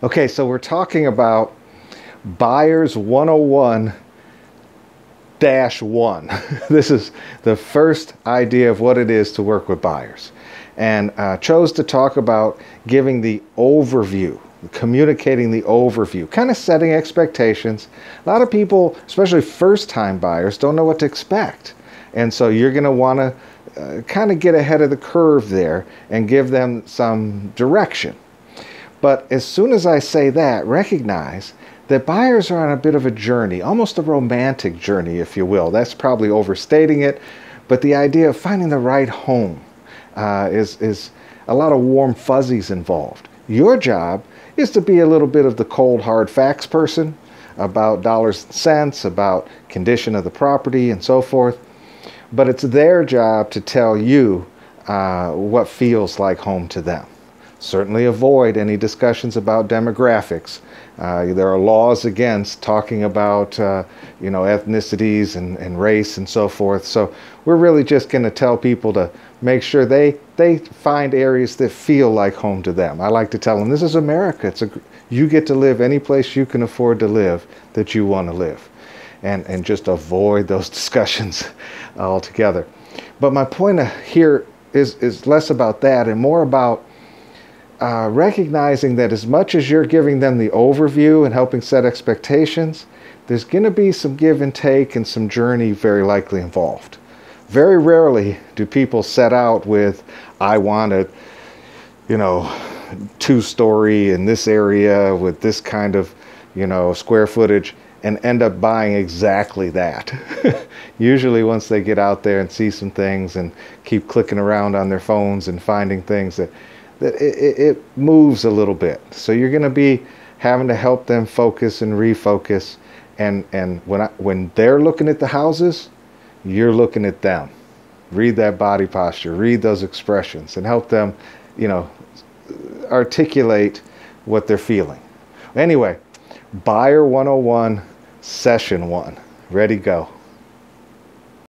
Okay, so we're talking about Buyers 101-1. This is the first idea of what it is to work with buyers. And chose to talk about giving the overview, communicating the overview, kind of setting expectations. A lot of people, especially first-time buyers, don't know what to expect. And so you're going to want to kind of get ahead of the curve there and give them some direction. But as soon as I say that, recognize that buyers are on a bit of a journey, almost a romantic journey, if you will. That's probably overstating it, but the idea of finding the right home is a lot of warm fuzzies involved. Your job is to be a little bit of the cold, hard facts person about dollars and cents, about condition of the property and so forth. But it's their job to tell you what feels like home to them. Certainly avoid any discussions about demographics. There are laws against talking about ethnicities and race and so forth. So we're really just going to tell people to make sure they find areas that feel like home to them. I like to tell them, this is America. You get to live any place you can afford to live that you want to live. And just avoid those discussions altogether. But my point here is less about that and more about recognizing that as much as you're giving them the overview and helping set expectations, there's going to be some give and take and some journey very likely involved. Very rarely do people set out with, I want a, 2-story in this area with this kind of, square footage, and end up buying exactly that. Usually once they get out there and see some things and keep clicking around on their phones and finding things that it moves a little bit. So you're going to be having to help them focus and refocus. And when they're looking at the houses, you're looking at them. Read that body posture, read those expressions, and help them, articulate what they're feeling. Anyway, Buyer 101, Session 1. Ready, go.